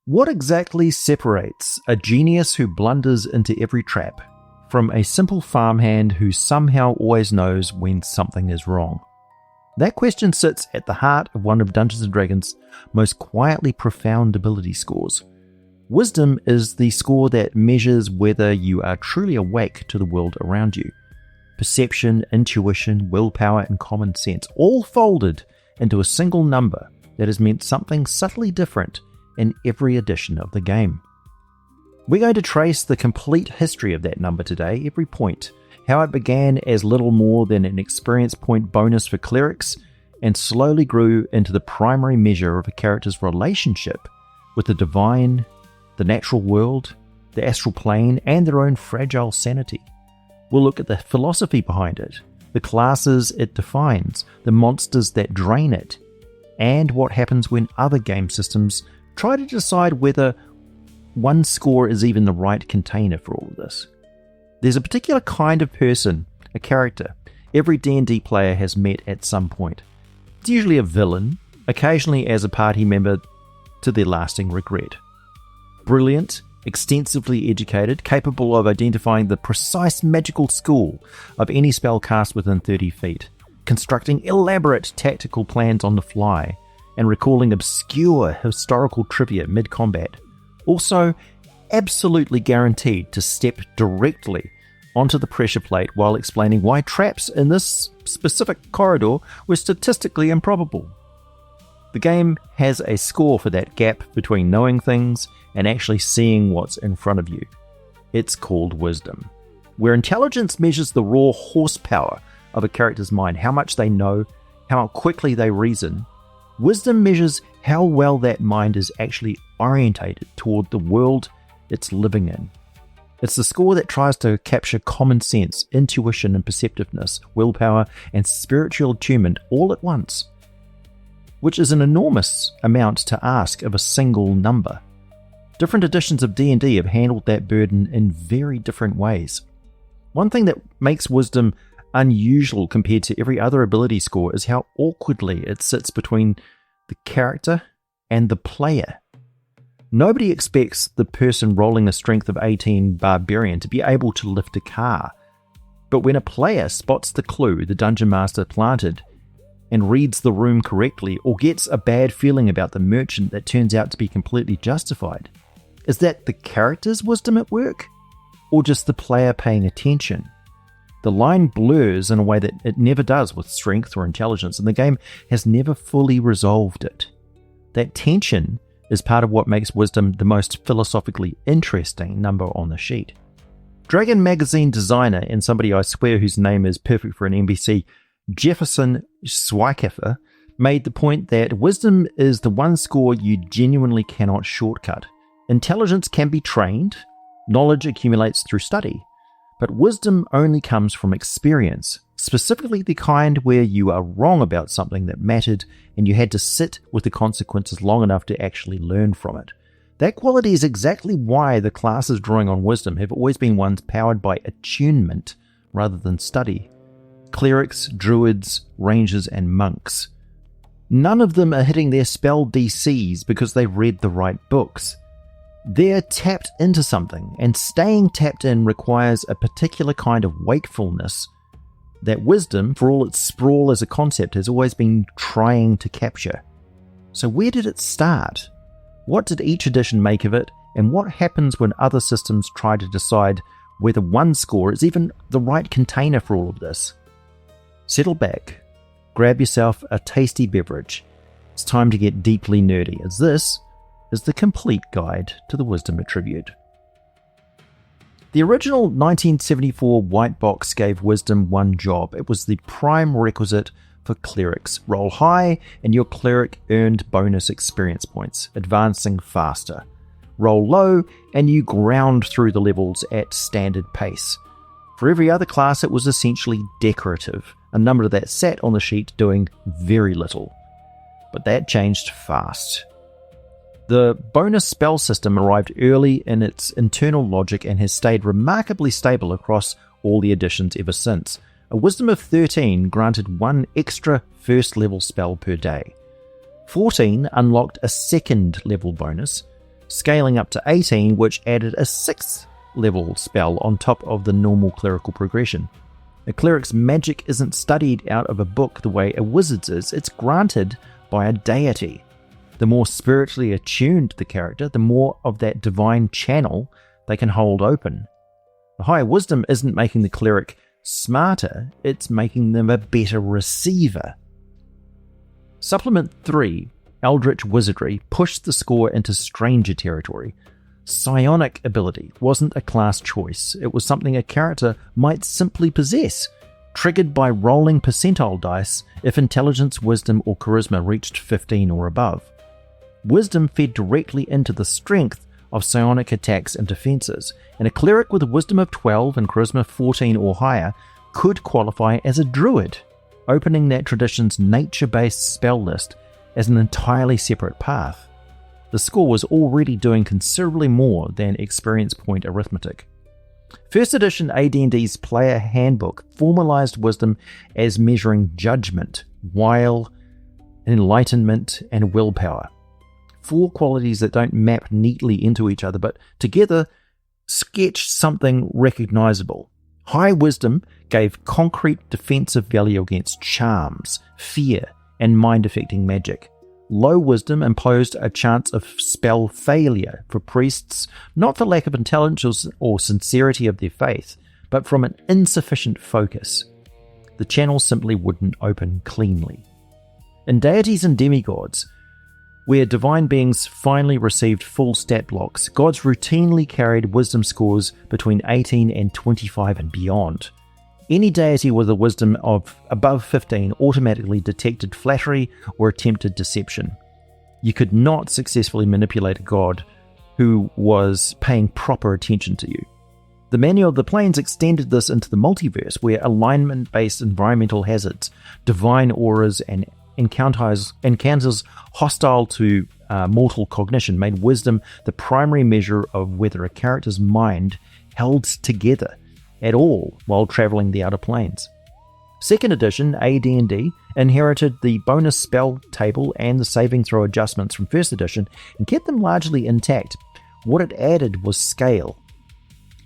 What exactly separates a genius who blunders into every trap from a simple farmhand who somehow always knows when something is wrong? That question sits at the heart of one of Dungeons & Dragons' most quietly profound ability scores. Wisdom is the score that measures whether you are truly awake to the world around you. Perception, intuition, willpower, and common sense, all folded into a single number that has meant something subtly different in every edition of the game. We're going to trace the complete history of that number today, every point, how it began as little more than an experience point bonus for clerics and slowly grew into the primary measure of a character's relationship with the divine, the natural world, the astral plane, and their own fragile sanity. We'll look at the philosophy behind it, the classes it defines, the monsters that drain it, and what happens when other game systems try to decide whether one score is even the right container for all of this. There's a particular kind of person, a character, every D&D player has met at some point. It's usually a villain, occasionally as a party member to their lasting regret. Brilliant, extensively educated, capable of identifying the precise magical school of any spell cast within 30 feet, constructing elaborate tactical plans on the fly, and recalling obscure historical trivia mid-combat. Also, absolutely guaranteed to step directly onto the pressure plate while explaining why traps in this specific corridor were statistically improbable. The game has a score for that gap between knowing things and actually seeing what's in front of you. It's called Wisdom, where intelligence measures the raw horsepower of a character's mind, how much they know, how quickly they reason. Wisdom measures how well that mind is actually orientated toward the world it's living in. It's the score that tries to capture common sense, intuition and perceptiveness, willpower and spiritual attunement all at once, which is an enormous amount to ask of a single number. Different editions of D&D have handled that burden in very different ways. One thing that makes Wisdom unusual compared to every other ability score is how awkwardly it sits between the character and the player. Nobody expects the person rolling a strength of 18 barbarian to be able to lift a car. But when a player spots the clue the Dungeon Master planted and reads the room correctly, or gets a bad feeling about the merchant that turns out to be completely justified, is that the character's wisdom at work, or just the player paying attention? The line blurs in a way that it never does with strength or intelligence, and the game has never fully resolved it. That tension is part of what makes Wisdom the most philosophically interesting number on the sheet. Dragon magazine designer, and somebody I swear whose name is perfect for an NBC, Jefferson Schweikhofer, made the point that Wisdom is the one score you genuinely cannot shortcut. Intelligence can be trained, knowledge accumulates through study, but wisdom only comes from experience, specifically the kind where you are wrong about something that mattered and you had to sit with the consequences long enough to actually learn from it. That quality is exactly why the classes drawing on wisdom have always been ones powered by attunement rather than study. Clerics, druids, rangers, and monks. None of them are hitting their spell DCs because they've read the right books. They're tapped into something, and staying tapped in requires a particular kind of wakefulness that wisdom, for all its sprawl as a concept, has always been trying to capture. So where did it start? What did each edition make of it, and what happens when other systems try to decide whether one score is even the right container for all of this? Settle back, grab yourself a tasty beverage. It's time to get deeply nerdy, as this is the complete guide to the Wisdom Attribute. The original 1974 white box gave Wisdom one job. It was the prime requisite for clerics. Roll high and your cleric earned bonus experience points, advancing faster. Roll low and you ground through the levels at standard pace. For every other class it was essentially decorative, a number that sat on the sheet doing very little. But that changed fast. The bonus spell system arrived early in its internal logic and has stayed remarkably stable across all the editions ever since. A Wisdom of 13 granted one extra first level spell per day. 14 unlocked a second level bonus. scaling up to 18, which added a 6th level spell on top of the normal clerical progression. A cleric's magic isn't studied out of a book the way a wizard's is, it's granted by a deity. The more spiritually attuned the character, the more of that divine channel they can hold open. The higher wisdom isn't making the cleric smarter, it's making them a better receiver. Supplement 3, Eldritch Wizardry, pushed the score into stranger territory. Psionic ability wasn't a class choice, it was something a character might simply possess, triggered by rolling percentile dice if intelligence, wisdom, or charisma reached 15 or above. Wisdom fed directly into the strength of psionic attacks and defenses, and a cleric with a wisdom of 12 and charisma 14 or higher could qualify as a druid, opening that tradition's nature-based spell list as an entirely separate path. The score was already doing considerably more than experience point arithmetic. First edition AD&D's player handbook formalized wisdom as measuring judgment, wile, enlightenment, and willpower. 4 qualities that don't map neatly into each other, but together sketch something recognizable. High wisdom gave concrete defensive value against charms, fear, and mind-affecting magic. Low wisdom imposed a chance of spell failure for priests, not for lack of intelligence or sincerity of their faith, but from an insufficient focus. The channel simply wouldn't open cleanly. In deities and demigods, where divine beings finally received full stat blocks, gods routinely carried wisdom scores between 18 and 25 and beyond. Any deity with a wisdom of above 15 automatically detected flattery or attempted deception. You could not successfully manipulate a god who was paying proper attention to you. The Manual of the Planes extended this into the multiverse, where alignment-based environmental hazards, divine auras, and encounters hostile to mortal cognition made wisdom the primary measure of whether a character's mind held together at all while traveling the outer planes. Second edition AD&D inherited the bonus spell table and the saving throw adjustments from first edition and kept them largely intact. What it added was scale.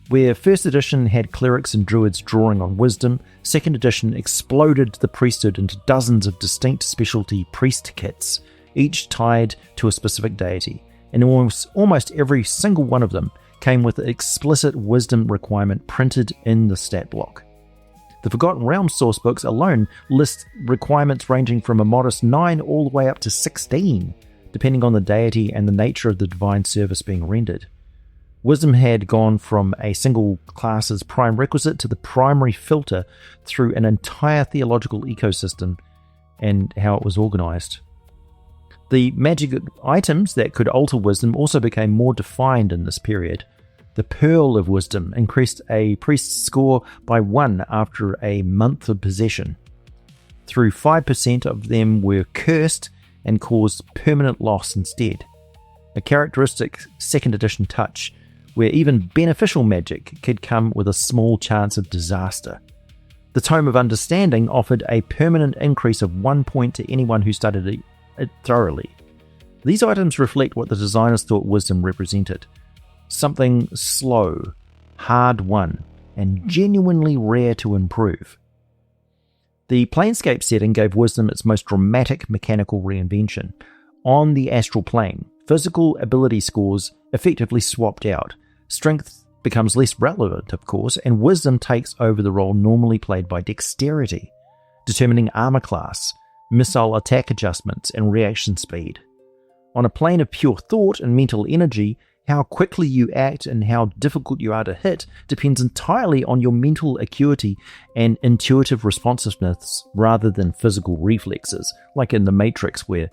Where first edition had clerics and druids drawing on wisdom, second edition exploded the priesthood into dozens of distinct specialty priest kits, each tied to a specific deity, and almost every single one of them came with an explicit wisdom requirement printed in the stat block. The Forgotten Realms sourcebooks alone list requirements ranging from a modest 9 all the way up to 16, depending on the deity and the nature of the divine service being rendered. Wisdom had gone from a single class's prime requisite to the primary filter through an entire theological ecosystem and how it was organized. The magic items that could alter wisdom also became more defined in this period. The Pearl of Wisdom increased a priest's score by 1 after a month of possession. Through 5% of them were cursed and caused permanent loss instead. A characteristic second edition touch, where even beneficial magic could come with a small chance of disaster. The Tome of Understanding offered a permanent increase of 1 point to anyone who studied it thoroughly. These items reflect what the designers thought wisdom represented. Something slow, hard-won, and genuinely rare to improve. The Planescape setting gave wisdom its most dramatic mechanical reinvention. On the astral plane, physical ability scores effectively swapped out. Strength becomes less relevant, of course, and wisdom takes over the role normally played by dexterity, determining armor class, missile attack adjustments, and reaction speed. On a plane of pure thought and mental energy, how quickly you act and how difficult you are to hit depends entirely on your mental acuity and intuitive responsiveness rather than physical reflexes, like in The Matrix where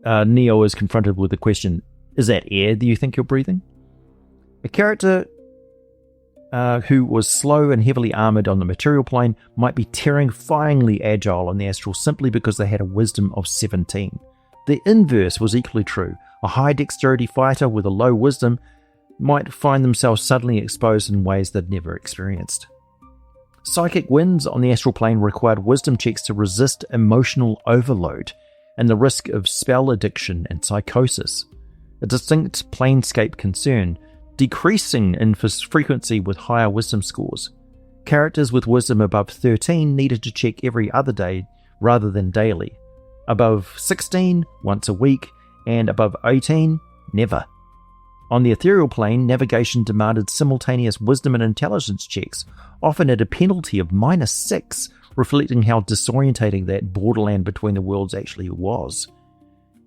Neo is confronted with the question, is that air do you think you're breathing? A character who was slow and heavily armored on the material plane might be terrifyingly agile on the astral simply because they had a wisdom of 17. The inverse was equally true. A high dexterity fighter with a low wisdom might find themselves suddenly exposed in ways they'd never experienced. Psychic winds on the astral plane required wisdom checks to resist emotional overload and the risk of spell addiction and psychosis. a distinct Planescape concern, decreasing in frequency with higher wisdom scores. Characters with wisdom above 13 needed to check every other day rather than daily. Above 16, once a week, and above 18, never. On the ethereal plane, navigation demanded simultaneous wisdom and intelligence checks, often at a penalty of -6, reflecting how disorientating that borderland between the worlds actually was.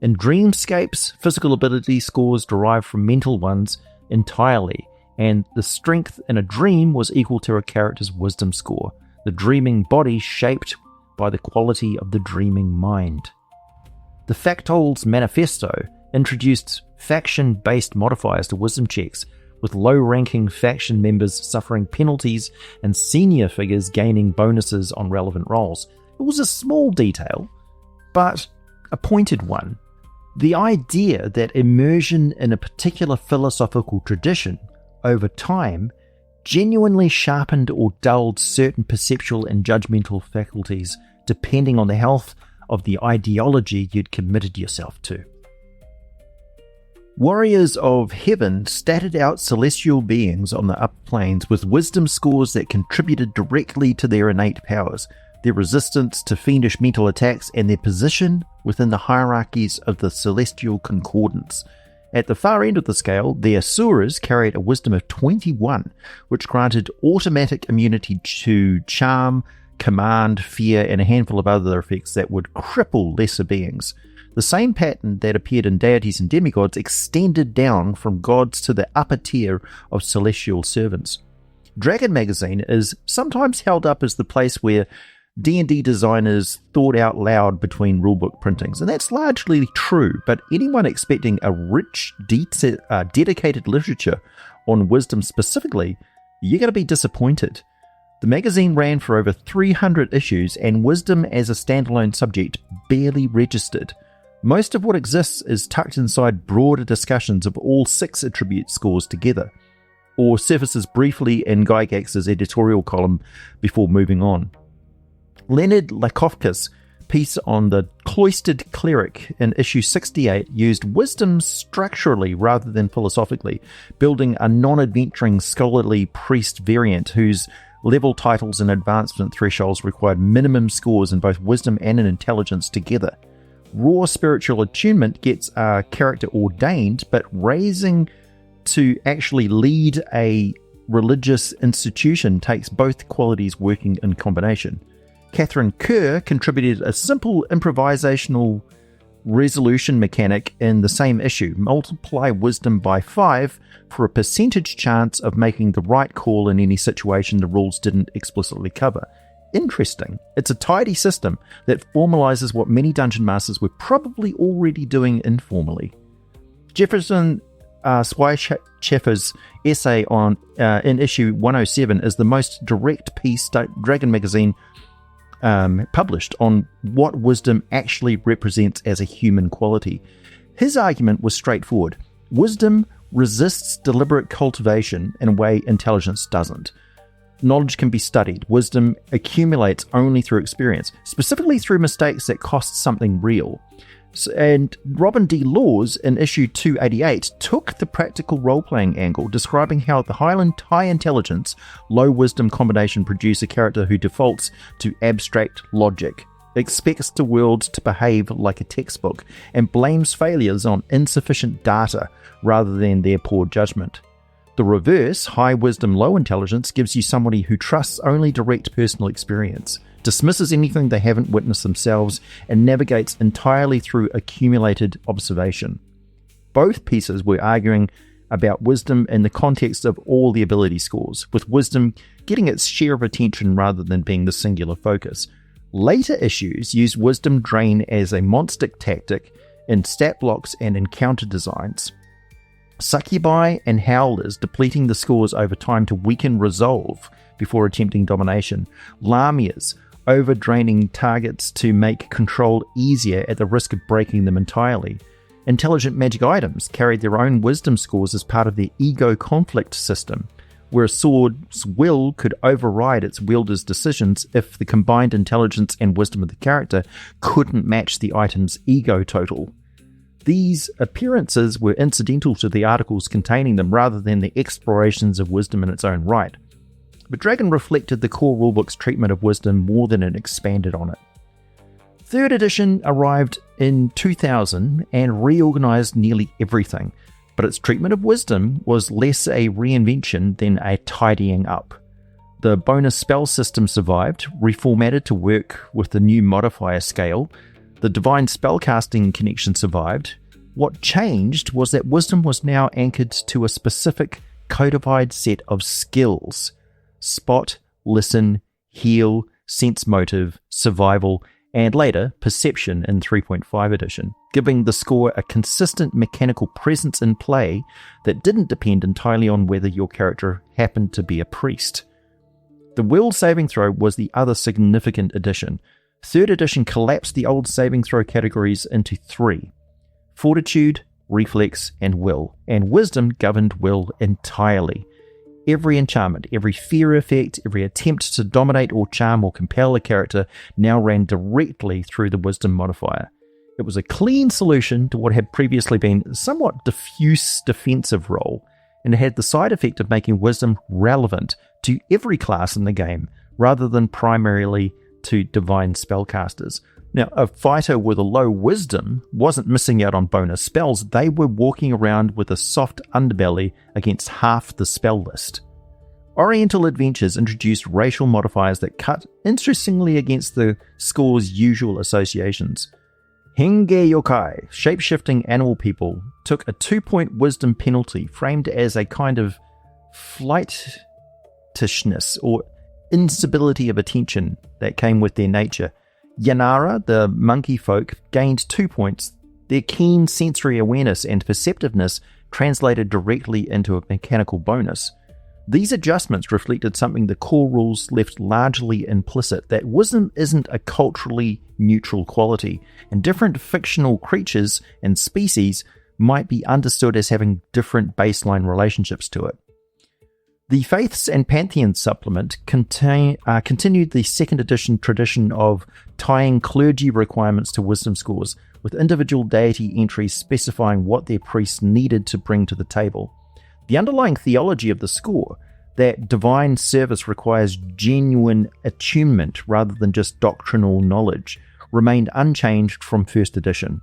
In dreamscapes, physical ability scores derived from mental ones entirely, and the strength in a dream was equal to a character's wisdom score, the dreaming body shaped by the quality of the dreaming mind. The Factol's Manifesto introduced faction-based modifiers to wisdom checks, with low-ranking faction members suffering penalties and senior figures gaining bonuses on relevant roles. It was a small detail, but a pointed one. The idea that immersion in a particular philosophical tradition over time genuinely sharpened or dulled certain perceptual and judgmental faculties depending on the health of the ideology you'd committed yourself to. Warriors of Heaven statted out celestial beings on the upper planes with wisdom scores that contributed directly to their innate powers, their resistance to fiendish mental attacks, and their position within the hierarchies of the celestial concordance. At the far end of the scale, the Asuras carried a wisdom of 21, which granted automatic immunity to charm, command, fear, and a handful of other effects that would cripple lesser beings. The same pattern that appeared in deities and demigods extended down from gods to the upper tier of celestial servants. Dragon Magazine is sometimes held up as the place where D&D designers thought out loud between rulebook printings, and that's largely true, but anyone expecting a rich, dedicated literature on wisdom specifically, you're going to be disappointed. The magazine ran for over 300 issues, and wisdom as a standalone subject barely registered. Most of what exists is tucked inside broader discussions of all 6 attribute scores together, or surfaces briefly in Gygax's editorial column before moving on. Leonard Lakofka's piece on the cloistered cleric in issue 68 used wisdom structurally rather than philosophically, building a non-adventuring scholarly priest variant whose level titles and advancement thresholds required minimum scores in both wisdom and in intelligence together. Raw spiritual attunement gets a character ordained, but raising to actually lead a religious institution takes both qualities working in combination. Catherine Kerr contributed a simple improvisational resolution mechanic in the same issue. Multiply wisdom by 5 for a percentage chance of making the right call in any situation the rules didn't explicitly cover. Interesting. It's a tidy system that formalizes what many dungeon masters were probably already doing informally. Jefferson Schweitzefer's essay on in issue 107 is the most direct piece Dragon Magazine published on what wisdom actually represents as a human quality. His argument was straightforward. Wisdom resists deliberate cultivation in a way intelligence doesn't. Knowledge can be studied. Wisdom accumulates only through experience, specifically through mistakes that cost something real. And Robin D. Laws in issue 288 took the practical role-playing angle, describing how the high intelligence, low wisdom combination produce a character who defaults to abstract logic, expects the world to behave like a textbook, and blames failures on insufficient data rather than their poor judgment. The reverse, high wisdom, low intelligence, gives you somebody who trusts only direct personal experience, dismisses anything they haven't witnessed themselves, and navigates entirely through accumulated observation. Both pieces were arguing about wisdom in the context of all the ability scores, with wisdom getting its share of attention rather than being the singular focus. Later issues used wisdom drain as a monastic tactic in stat blocks and encounter designs. Succubi and Howlers depleting the scores over time to weaken resolve before attempting domination. Lamias overdraining targets to make control easier at the risk of breaking them entirely. Intelligent magic items carried their own wisdom scores as part of the ego conflict system, where a sword's will could override its wielder's decisions if the combined intelligence and wisdom of the character couldn't match the item's ego total. These appearances were incidental to the articles containing them rather than the explorations of wisdom in its own right. But Dragon reflected the core rulebook's treatment of wisdom more than it expanded on it. 3rd edition arrived in 2000 and reorganized nearly everything, but its treatment of wisdom was less a reinvention than a tidying up. The bonus spell system survived, reformatted to work with the new modifier scale. The divine spellcasting connection survived. What changed was that wisdom was now anchored to a specific codified set of skills: spot, listen, heal, sense motive, survival, and later perception in 3.5 edition, giving the score a consistent mechanical presence in play that didn't depend entirely on whether your character happened to be a priest. The will saving throw was the other significant addition. 3rd edition collapsed the old saving throw categories into 3: fortitude, reflex, and will, and wisdom governed will entirely. Every enchantment, every fear effect, every attempt to dominate or charm or compel a character now ran directly through the wisdom modifier. It was a clean solution to what had previously been a somewhat diffuse defensive role, and it had the side effect of making wisdom relevant to every class in the game, rather than primarily to divine spellcasters. Now, a fighter with a low wisdom wasn't missing out on bonus spells. They were walking around with a soft underbelly against half the spell list. Oriental Adventures introduced racial modifiers that cut interestingly against the score's usual associations. Henge Yokai, shape-shifting animal people, took a 2-point wisdom penalty framed as a kind of flightishness or instability of attention that came with their nature. Yanara, the monkey folk, gained 2 points. Their keen sensory awareness and perceptiveness translated directly into a mechanical bonus. These adjustments reflected something the core rules left largely implicit, that wisdom isn't a culturally neutral quality, and different fictional creatures and species might be understood as having different baseline relationships to it. The Faiths and Pantheons supplement continued the 2nd edition tradition of tying clergy requirements to wisdom scores, with individual deity entries specifying what their priests needed to bring to the table. The underlying theology of the score, that divine service requires genuine attunement rather than just doctrinal knowledge, remained unchanged from 1st edition.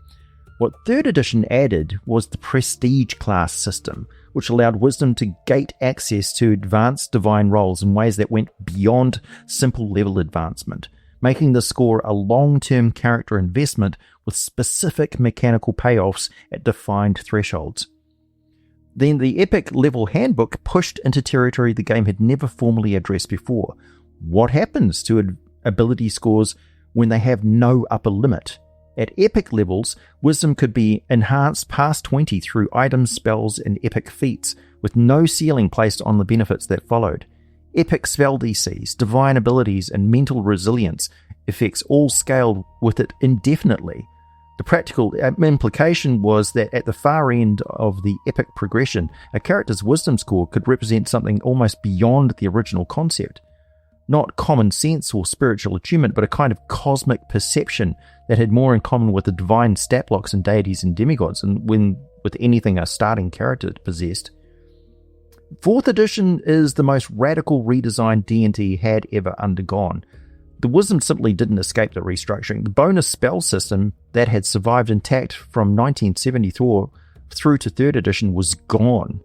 What 3rd edition added was the prestige class system, which allowed wisdom to gate access to advanced divine roles in ways that went beyond simple level advancement, making the score a long-term character investment with specific mechanical payoffs at defined thresholds. Then the Epic level handbook pushed into territory the game had never formally addressed before. What happens to ability scores when they have no upper limit? At epic levels, wisdom could be enhanced past 20 through items, spells, and epic feats, with no ceiling placed on the benefits that followed. Epic spell DCs, divine abilities, and mental resilience effects all scaled with it indefinitely. The practical implication was that at the far end of the epic progression, a character's wisdom score could represent something almost beyond the original concept. Not common sense or spiritual attunement, but a kind of cosmic perception that had more in common with the divine stat blocks and deities and demigods and with anything a starting character possessed. 4th edition is the most radical redesign D&D had ever undergone. The wisdom simply didn't escape the restructuring. The bonus spell system that had survived intact from 1974 through to 3rd edition was gone.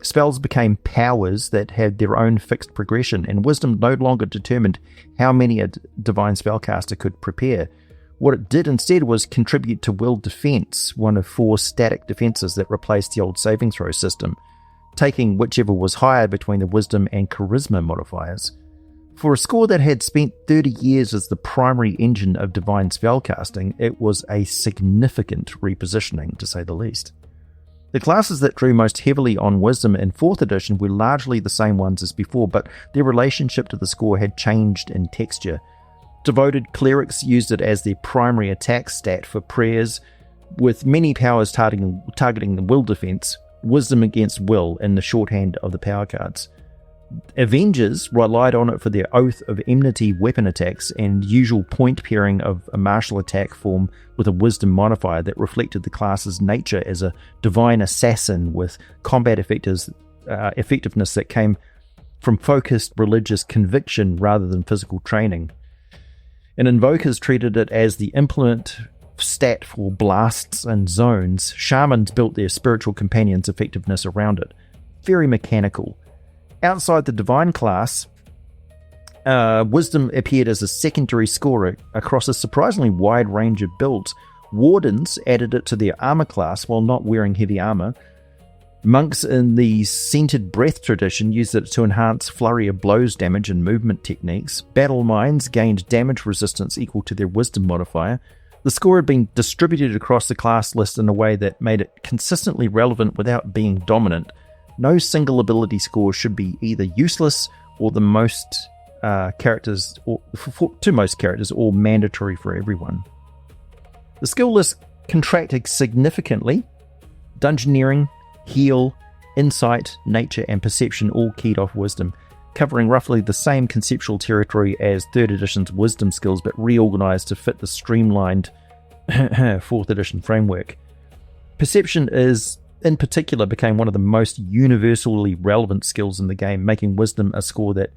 Spells became powers that had their own fixed progression, and wisdom no longer determined how many a divine spellcaster could prepare. What it did instead was contribute to will defense, one of 4 static defenses that replaced the old saving throw system, taking whichever was higher between the wisdom and charisma modifiers. For a score that had spent 30 years as the primary engine of divine spellcasting, it was a significant repositioning, to say the least. The classes that drew most heavily on wisdom in 4th edition were largely the same ones as before, but their relationship to the score had changed in texture. Devoted clerics used it as their primary attack stat for prayers, with many powers targeting the will defense, wisdom against will in the shorthand of the power cards. Avengers relied on it for their Oath of Enmity weapon attacks and usual point pairing of a martial attack form with a wisdom modifier that reflected the class's nature as a divine assassin with combat effectiveness that came from focused religious conviction rather than physical training. And Invokers treated it as the implement stat for blasts and zones. Shamans built their spiritual companions' effectiveness around it. Very mechanical. Outside the Divine class, Wisdom appeared as a secondary scorer across a surprisingly wide range of builds. Wardens added it to their armor class while not wearing heavy armor. Monks in the Scented Breath tradition used it to enhance flurry of blows damage and movement techniques. Battle Minds gained damage resistance equal to their Wisdom modifier. The score had been distributed across the class list in a way that made it consistently relevant without being dominant. No single ability score should be either useless or to most characters, or mandatory for everyone. The skill list contracted significantly. Dungeoneering, Heal, Insight, Nature, and Perception all keyed off Wisdom, covering roughly the same conceptual territory as 3rd edition's Wisdom skills, but reorganized to fit the streamlined 4th edition framework. Perception in particular became one of the most universally relevant skills in the game, making Wisdom a score that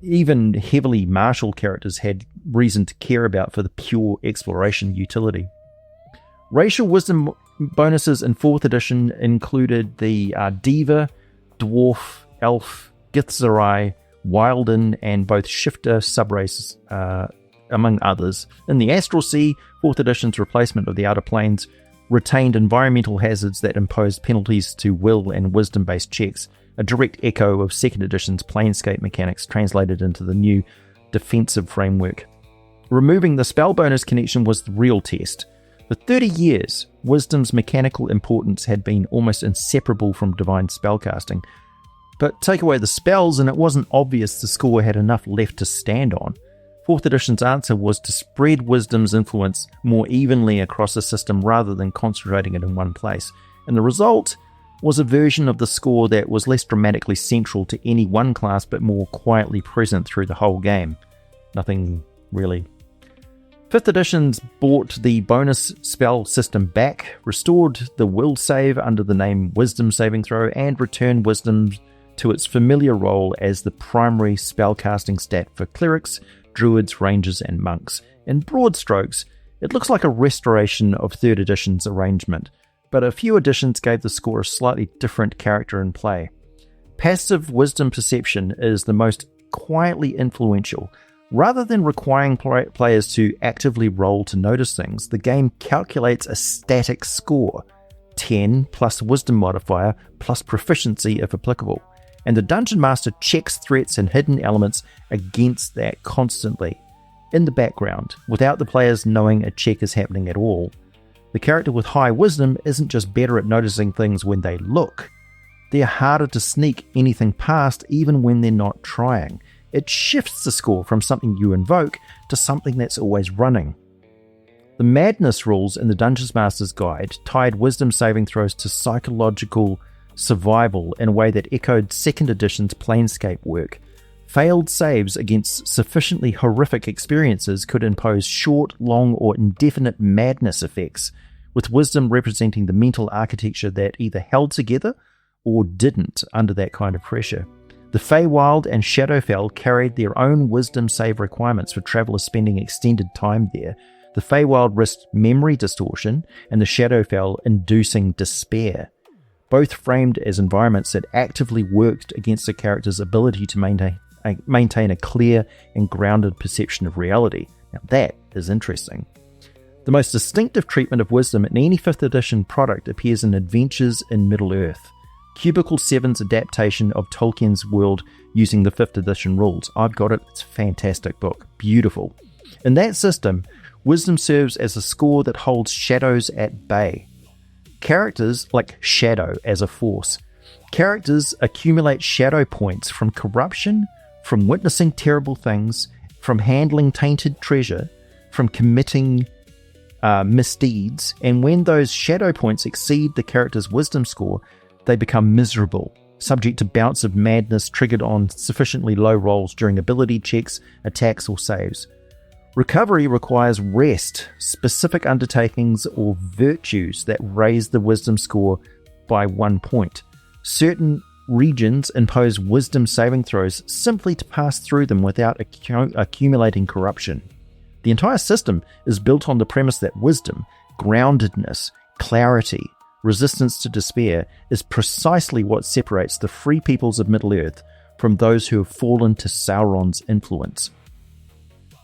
even heavily martial characters had reason to care about for the pure exploration utility. Racial Wisdom bonuses in 4th edition included the Diva, Dwarf, Elf, Githzerai, Wilden, and both Shifter subraces, among others. In the Astral Sea, 4th edition's replacement of the Outer Planes retained environmental hazards that imposed penalties to will and wisdom-based checks, a direct echo of 2nd edition's Planescape mechanics translated into the new defensive framework. Removing the spell bonus connection was the real test. For 30 years, Wisdom's mechanical importance had been almost inseparable from divine spellcasting. But take away the spells and it wasn't obvious the score had enough left to stand on. 4th edition's answer was to spread Wisdom's influence more evenly across the system rather than concentrating it in one place. And the result was a version of the score that was less dramatically central to any one class but more quietly present through the whole game. Nothing really. 5th edition's brought the bonus spell system back, restored the will save under the name Wisdom Saving Throw, and returned Wisdom to its familiar role as the primary spellcasting stat for clerics, druids, rangers, and monks. In broad strokes, it looks like a restoration of 3rd edition's arrangement, but a few additions gave the score a slightly different character in play. Passive Wisdom Perception is the most quietly influential. Rather than requiring players to actively roll to notice things, the game calculates a static score, 10 plus Wisdom modifier plus proficiency if applicable, and the Dungeon Master checks threats and hidden elements against that constantly, in the background, without the players knowing a check is happening at all. The character with high Wisdom isn't just better at noticing things when they look, they're harder to sneak anything past even when they're not trying. It shifts the score from something you invoke to something that's always running. The madness rules in the Dungeon Master's Guide tied Wisdom saving throws to psychological survival in a way that echoed 2nd edition's Planescape work. Failed saves against sufficiently horrific experiences could impose short, long, or indefinite madness effects, with Wisdom representing the mental architecture that either held together or didn't under that kind of pressure. The Feywild and Shadowfell carried their own Wisdom save requirements for travelers spending extended time there. The Feywild risked memory distortion, and the Shadowfell inducing despair, both framed as environments that actively worked against the character's ability to maintain a clear and grounded perception of reality. Now that is interesting. The most distinctive treatment of Wisdom in any 5th edition product appears in Adventures in Middle-earth, Cubicle 7's adaptation of Tolkien's world using the 5th edition rules. I've got it, it's a fantastic book, beautiful. In that system, Wisdom serves as a score that holds shadows at bay. Characters like Shadow as a force. Characters accumulate shadow points from corruption, from witnessing terrible things, from handling tainted treasure, from committing misdeeds, and when those shadow points exceed the character's Wisdom score, they become miserable, subject to bouts of madness triggered on sufficiently low rolls during ability checks, attacks, or saves. Recovery requires rest, specific undertakings, or virtues that raise the wisdom score by 1 point. Certain regions impose wisdom saving throws simply to pass through them without accumulating corruption. The entire system is built on the premise that wisdom, groundedness, clarity, resistance to despair is precisely what separates the free peoples of Middle-earth from those who have fallen to Sauron's influence.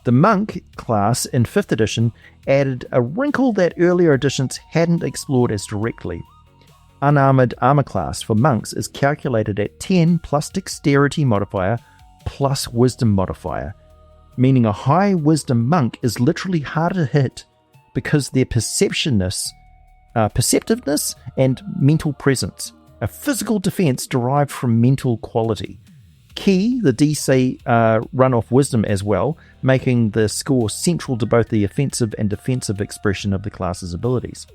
The monk class in 5th edition added a wrinkle that earlier editions hadn't explored as directly. Unarmored armor class for monks is calculated at 10 plus dexterity modifier plus wisdom modifier, meaning a high wisdom monk is literally harder to hit because their perceptiveness and mental presence, a physical defense derived from mental quality. Key, the DC run off wisdom as well, making the score central to both the offensive and defensive expression of the class's abilities.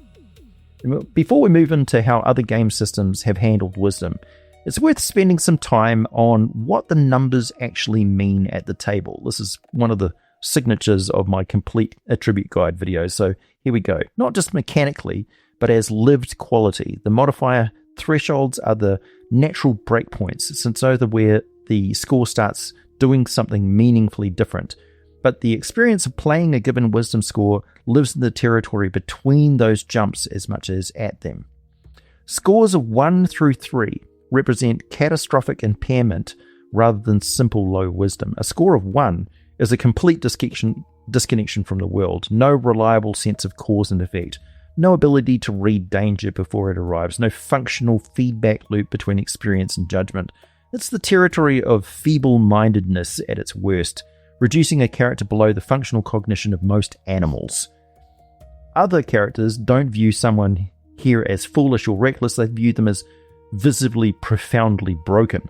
Before we move into how other game systems have handled wisdom, it's worth spending some time on what the numbers actually mean at the table. This is one of the signatures of my complete attribute guide videos, so here we go. Not just mechanically, but as lived quality. The modifier thresholds are the natural breakpoints, since those are where the score starts doing something meaningfully different. But the experience of playing a given wisdom score lives in the territory between those jumps as much as at them. Scores of 1 through 3 represent catastrophic impairment rather than simple low wisdom. A score of 1 is a complete disconnection from the world, no reliable sense of cause and effect, no ability to read danger before it arrives, no functional feedback loop between experience and judgment. It's the territory of feeble-mindedness at its worst, reducing a character below the functional cognition of most animals. Other characters don't view someone here as foolish or reckless, they view them as visibly profoundly broken.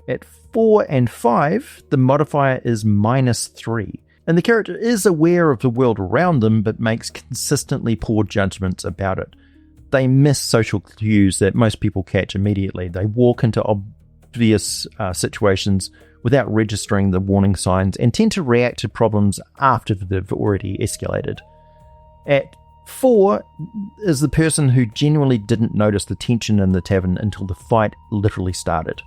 At 4 and 5, the modifier is -3, and the character is aware of the world around them but makes consistently poor judgments about it. They miss social cues that most people catch immediately. They walk into obvious situations without registering the warning signs and tend to react to problems after they've already escalated. At 4 is the person who genuinely didn't notice the tension in the tavern until the fight literally started.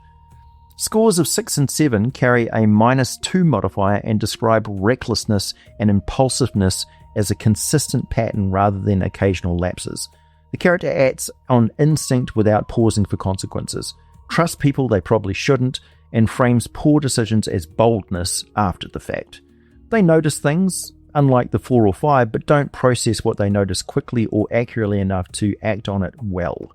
Scores of 6 and 7 carry a -2 modifier and describe recklessness and impulsiveness as a consistent pattern rather than occasional lapses. The character acts on instinct without pausing for consequences, trusts people they probably shouldn't, and frames poor decisions as boldness after the fact. They notice things, unlike the 4 or 5, but don't process what they notice quickly or accurately enough to act on it well.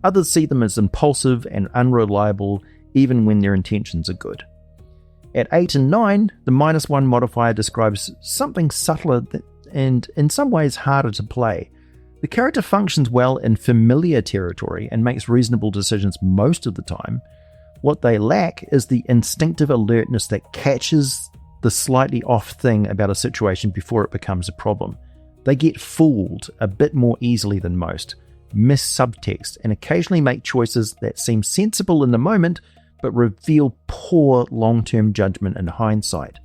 Others see them as impulsive and unreliable even when their intentions are good. At 8 and 9, the -1 modifier describes something subtler and in some ways harder to play. The character functions well in familiar territory and makes reasonable decisions most of the time. What they lack is the instinctive alertness that catches the slightly off thing about a situation before it becomes a problem. They get fooled a bit more easily than most, miss subtext, and occasionally make choices that seem sensible in the moment but reveal poor long-term judgment in hindsight.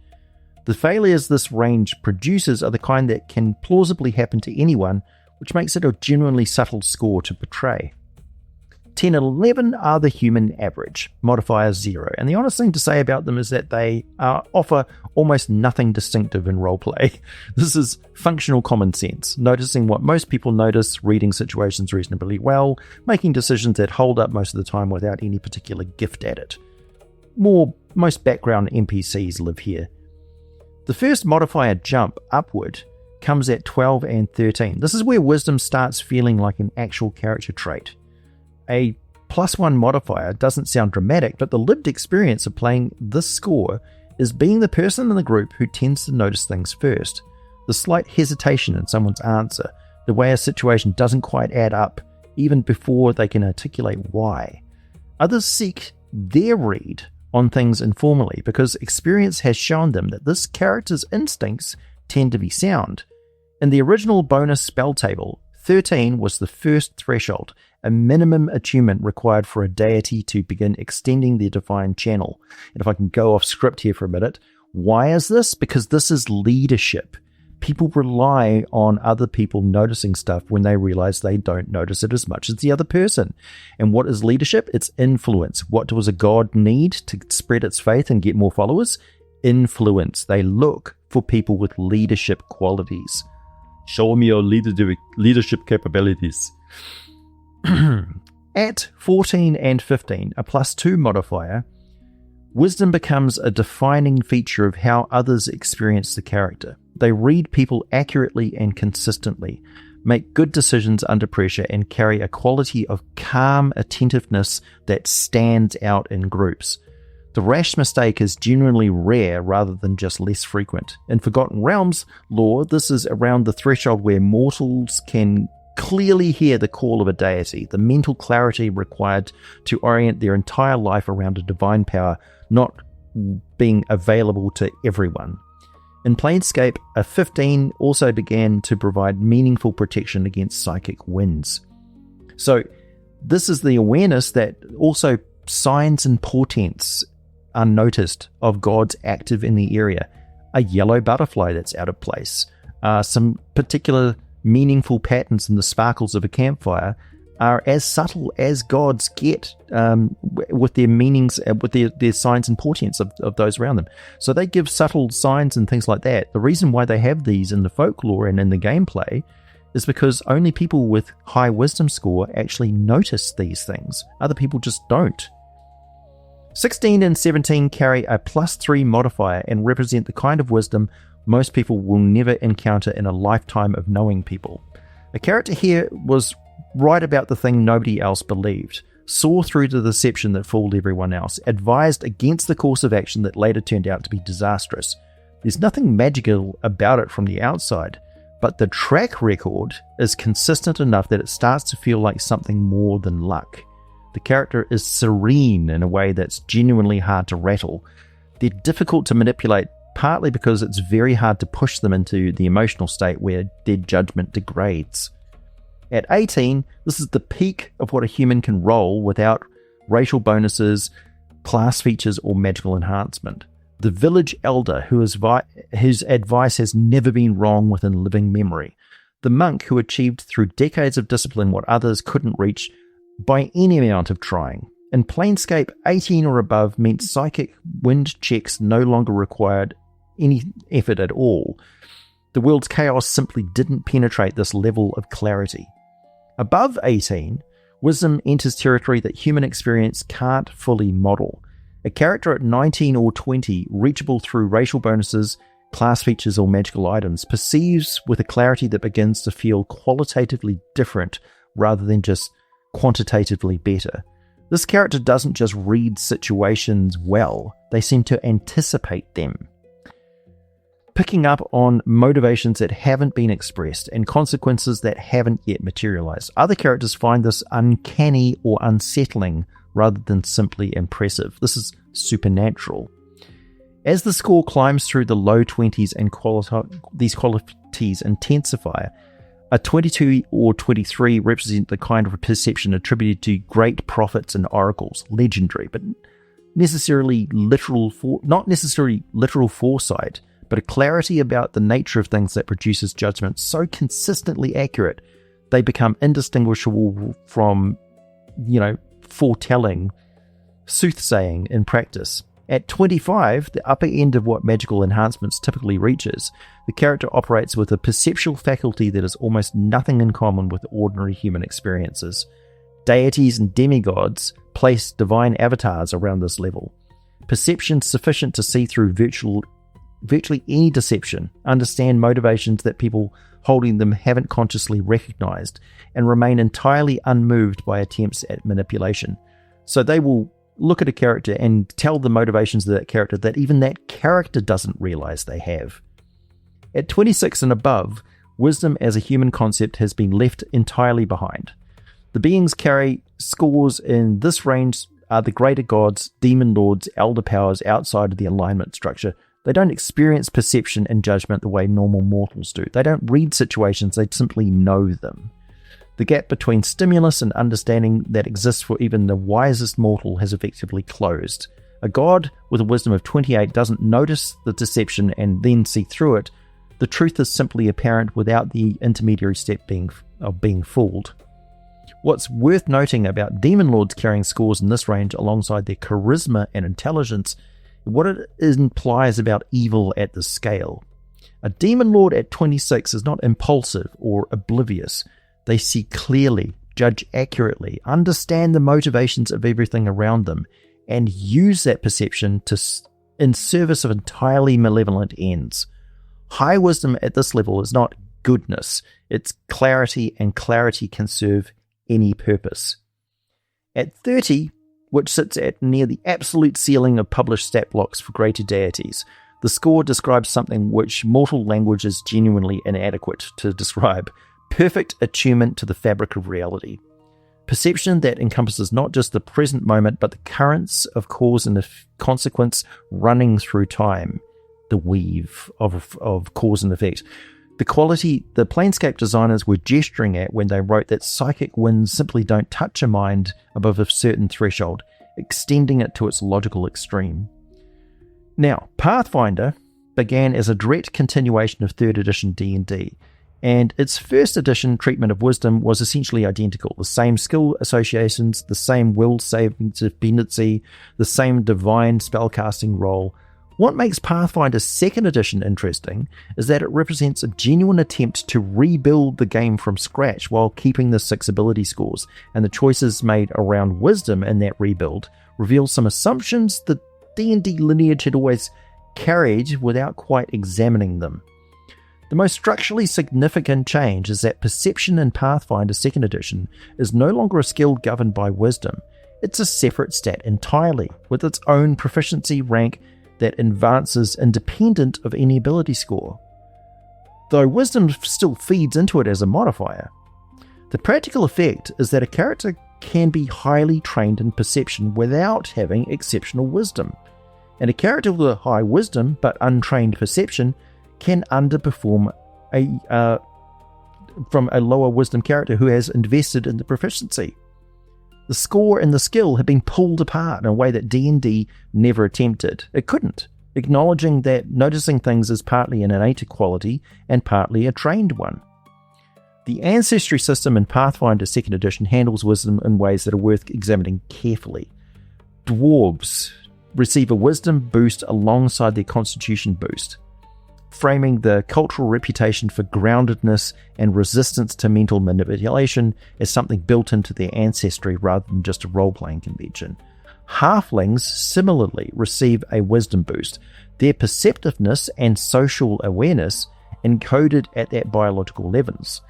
The failures this range produces are the kind that can plausibly happen to anyone, which makes it a genuinely subtle score to portray. 10 and 11 are the human average, modifier 0, and the honest thing to say about them is that they offer almost nothing distinctive in roleplay. This is functional common sense, noticing what most people notice, reading situations reasonably well, making decisions that hold up most of the time without any particular gift at it. Most background NPCs live here. The first modifier jump upward comes at 12 and 13. This is where wisdom starts feeling like an actual character trait. A +1 modifier doesn't sound dramatic, but the lived experience of playing this score is being the person in the group who tends to notice things first. The slight hesitation in someone's answer, the way a situation doesn't quite add up, even before they can articulate why. Others seek their read on things informally because experience has shown them that this character's instincts tend to be sound. In the original bonus spell table, 13 was the first threshold, a minimum attunement required for a deity to begin extending their divine channel. And if I can go off script here for a minute, why is this? Because this is leadership. People rely on other people noticing stuff when they realize they don't notice it as much as the other person. And what is leadership? It's influence. What does a god need to spread its faith and get more followers? Influence. They look for people with leadership qualities. Show me your leadership capabilities. At 14 and 15, a +2 modifier, wisdom becomes a defining feature of how others experience the character. They read people accurately and consistently, make good decisions under pressure, and carry a quality of calm attentiveness that stands out in groups. The rash mistake is genuinely rare rather than just less frequent. In Forgotten Realms lore, this is around the threshold where mortals can clearly hear the call of a deity, the mental clarity required to orient their entire life around a divine power not being available to everyone. In Planescape, a 15 also began to provide meaningful protection against psychic winds. So this is the awareness that also signs and portents are noticed of gods active in the area. A yellow butterfly that's out of place. Some particular meaningful patterns in the sparkles of a campfire are as subtle as gods get with their meanings, with their signs and portents of those around them. So they give subtle signs and things like that. The reason why they have these in the folklore and in the gameplay is because only people with high wisdom score actually notice these things. Other people just don't. 16 and 17 carry a +3 modifier and represent the kind of wisdom most people will never encounter in a lifetime of knowing people. A character here was right about the thing nobody else believed, saw through the deception that fooled everyone else, advised against the course of action that later turned out to be disastrous. There's nothing magical about it from the outside, but the track record is consistent enough that it starts to feel like something more than luck. The character is serene in a way that's genuinely hard to rattle. They're difficult to manipulate, partly because it's very hard to push them into the emotional state where their judgment degrades. At 18, this is the peak of what a human can roll without racial bonuses, class features, or magical enhancement. The village elder whose advice has never been wrong within living memory. The monk who achieved through decades of discipline what others couldn't reach by any amount of trying. In Planescape, 18 or above meant psychic wind checks no longer required any effort at all. The world's chaos simply didn't penetrate this level of clarity. Above 18, wisdom enters territory that human experience can't fully model. A character at 19 or 20, reachable through racial bonuses, class features, or magical items, perceives with a clarity that begins to feel qualitatively different rather than just quantitatively better. This character doesn't just read situations well, they seem to anticipate them, picking up on motivations that haven't been expressed and consequences that haven't yet materialized. Other characters find this uncanny or unsettling rather than simply impressive. This is supernatural. As the score climbs through the low 20s and these qualities intensify, a 22 or 23 represent the kind of perception attributed to great prophets and oracles, legendary, but not necessarily literal foresight, but a clarity about the nature of things that produces judgment so consistently accurate they become indistinguishable from, foretelling, soothsaying in practice. At 25, the upper end of what magical enhancements typically reaches, the character operates with a perceptual faculty that has almost nothing in common with ordinary human experiences. Deities and demigods place divine avatars around this level. Perception sufficient to see through virtually any deception, understand motivations that people holding them haven't consciously recognized, and remain entirely unmoved by attempts at manipulation. So they will look at a character and tell the motivations of that character that even that character doesn't realize they have. At 26 and above, wisdom as a human concept has been left entirely behind. The beings carry scores in this range are the greater gods, demon lords, elder powers outside of the alignment structure. They don't experience perception and judgment the way normal mortals do. They don't read situations, they simply know them. The gap between stimulus and understanding that exists for even the wisest mortal has effectively closed. A god with a wisdom of 28 doesn't notice the deception and then see through it. The truth is simply apparent without the intermediary step of being fooled. What's worth noting about demon lords carrying scores in this range alongside their charisma and intelligence, what it implies about evil at this scale. A demon lord at 26 is not impulsive or oblivious. They see clearly, judge accurately, understand the motivations of everything around them, and use that perception in service of entirely malevolent ends. High wisdom at this level is not goodness, it's clarity, and clarity can serve any purpose. At 30, which sits at near the absolute ceiling of published stat blocks for greater deities, the score describes something which mortal language is genuinely inadequate to describe: perfect attunement to the fabric of reality. Perception that encompasses not just the present moment, but the currents of cause and consequence running through time. The weave of cause and effect. The quality the Planescape designers were gesturing at when they wrote that psychic winds simply don't touch a mind above a certain threshold, extending it to its logical extreme. Now, Pathfinder began as a direct continuation of 3rd edition D&D, and its 1st edition treatment of wisdom was essentially identical. The same skill associations, the same will saving dependency, the same divine spellcasting role. What makes Pathfinder's 2nd edition interesting is that it represents a genuine attempt to rebuild the game from scratch while keeping the 6 ability scores, and the choices made around wisdom in that rebuild reveal some assumptions the D&D lineage had always carried without quite examining them. The most structurally significant change is that perception in Pathfinder 2nd edition is no longer a skill governed by wisdom. It's a separate stat entirely, with its own proficiency rank that advances independent of any ability score, though wisdom still feeds into it as a modifier. The practical effect is that a character can be highly trained in perception without having exceptional wisdom, and a character with a high wisdom but untrained perception can underperform from a lower wisdom character who has invested in the proficiency. The score and the skill have been pulled apart in a way that D&D never attempted. It couldn't, acknowledging that noticing things is partly an innate quality and partly a trained one. The ancestry system in Pathfinder 2nd edition handles wisdom in ways that are worth examining carefully. Dwarves receive a wisdom boost alongside their constitution boost, framing the cultural reputation for groundedness and resistance to mental manipulation as something built into their ancestry rather than just a role-playing convention. Halflings similarly receive a wisdom boost, their perceptiveness and social awareness encoded at that biological levels.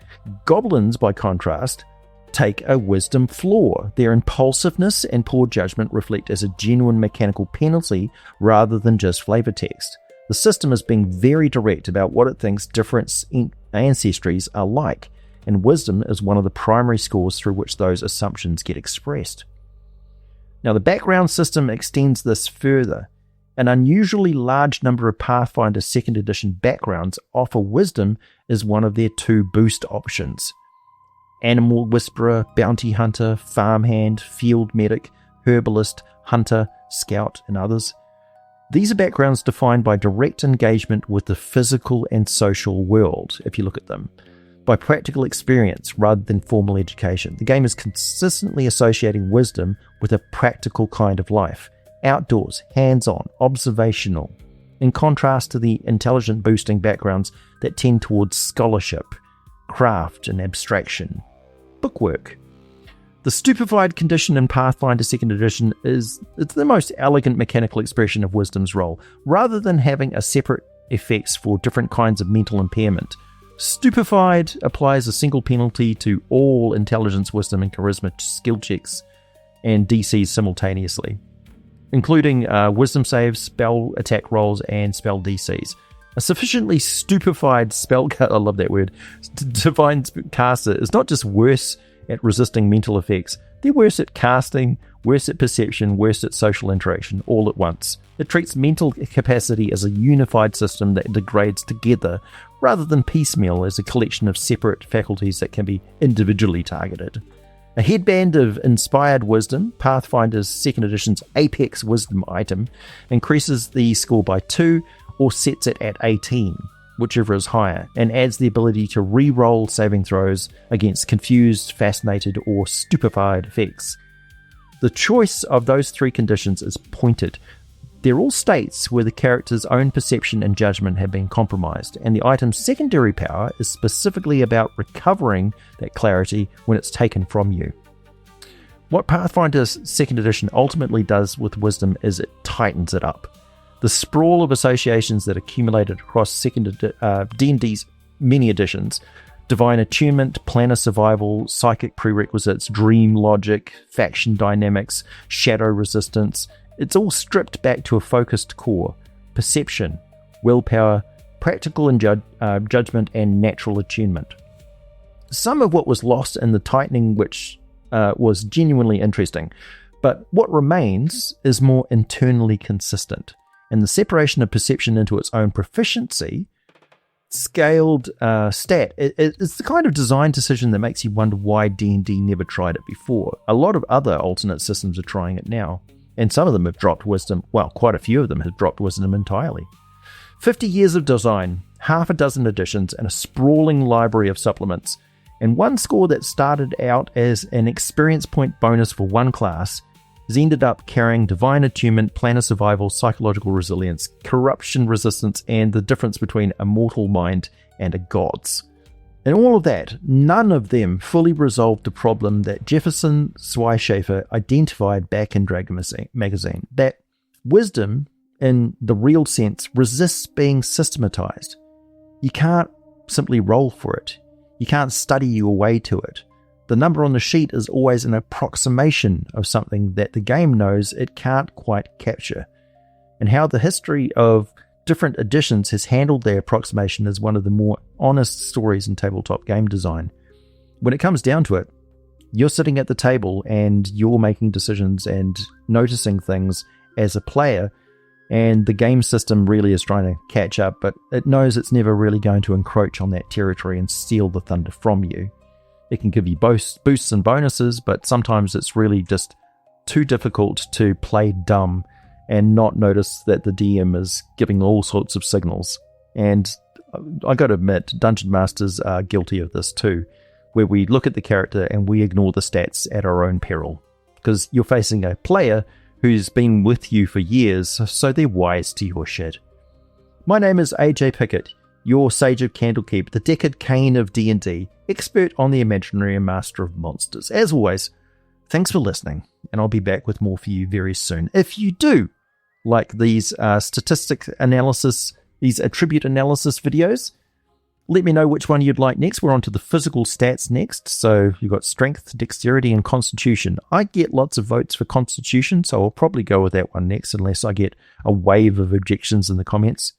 Goblins, by contrast, take a wisdom flaw. Their impulsiveness and poor judgment reflect as a genuine mechanical penalty rather than just flavor text. The system is being very direct about what it thinks different ancestries are like, and wisdom is one of the primary scores through which those assumptions get expressed. Now, the background system extends this further. An unusually large number of Pathfinder 2nd edition backgrounds offer wisdom as one of their 2 boost options. Animal Whisperer, Bounty Hunter, Farmhand, Field Medic, Herbalist, Hunter, Scout, and others. These are backgrounds defined by direct engagement with the physical and social world, if you look at them, by practical experience rather than formal education. The game is consistently associating wisdom with a practical kind of life, outdoors, hands-on, observational, in contrast to the intelligent boosting backgrounds that tend towards scholarship, craft, and abstraction. Bookwork. The stupefied condition in Pathfinder 2nd edition it's the most elegant mechanical expression of wisdom's role, rather than having a separate effects for different kinds of mental impairment. Stupefied applies a single penalty to all intelligence, wisdom, and charisma skill checks and DCs simultaneously, including wisdom saves, spell attack rolls, and spell DCs. A sufficiently stupefied spell, I love that word, divine caster is not just worse at resisting mental effects, they're worse at casting, worse at perception, worse at social interaction, all at once. It treats mental capacity as a unified system that degrades together, rather than piecemeal as a collection of separate faculties that can be individually targeted. A headband of inspired wisdom, Pathfinder's 2nd edition's Apex Wisdom item, increases the score by 2 or sets it at 18, whichever is higher, and adds the ability to re-roll saving throws against confused, fascinated, or stupefied effects. The choice of those 3 conditions is pointed. They're all states where the character's own perception and judgment have been compromised, and the item's secondary power is specifically about recovering that clarity when it's taken from you. What Pathfinder's 2nd edition ultimately does with wisdom is it tightens it up. The sprawl of associations that accumulated across D&D's many editions, divine attunement, planner survival, psychic prerequisites, dream logic, faction dynamics, shadow resistance, it's all stripped back to a focused core: perception, willpower, practical and judgment, and natural attunement. Some of what was lost in the tightening, which was genuinely interesting, but what remains is more internally consistent. And the separation of perception into its own proficiency, scaled stat, it's the kind of design decision that makes you wonder why D&D never tried it before. A lot of other alternate systems are trying it now, and some of them have dropped wisdom. Well, quite a few of them have dropped wisdom entirely. 50 years of design, half a dozen editions, and a sprawling library of supplements, and one score that started out as an experience point bonus for one class has ended up carrying divine attunement, planner survival, psychological resilience, corruption resistance, and the difference between a mortal mind and a god's. And all of that, none of them fully resolved the problem that Jefferson Schweischafer identified back in Dragon magazine, that wisdom, in the real sense, resists being systematized. You can't simply roll for it. You can't study your way to it. The number on the sheet is always an approximation of something that the game knows it can't quite capture. And how the history of different editions has handled their approximation is one of the more honest stories in tabletop game design. When it comes down to it, you're sitting at the table and you're making decisions and noticing things as a player, and the game system really is trying to catch up, but it knows it's never really going to encroach on that territory and steal the thunder from you. It can give you boosts and bonuses, but sometimes it's really just too difficult to play dumb and not notice that the DM is giving all sorts of signals. And I got to admit, Dungeon Masters are guilty of this too, where we look at the character and we ignore the stats at our own peril, because you're facing a player who's been with you for years, so they're wise to your shit. My name is AJ Pickett, your Sage of Candlekeep, the Deckard Cain of D&D, expert on the imaginary and master of monsters. As always, thanks for listening, and I'll be back with more for you very soon. If you do like these statistic analysis, these attribute analysis videos, let me know which one you'd like next. We're on to the physical stats next. So you've got strength, dexterity, and constitution. I get lots of votes for constitution, so I'll probably go with that one next unless I get a wave of objections in the comments.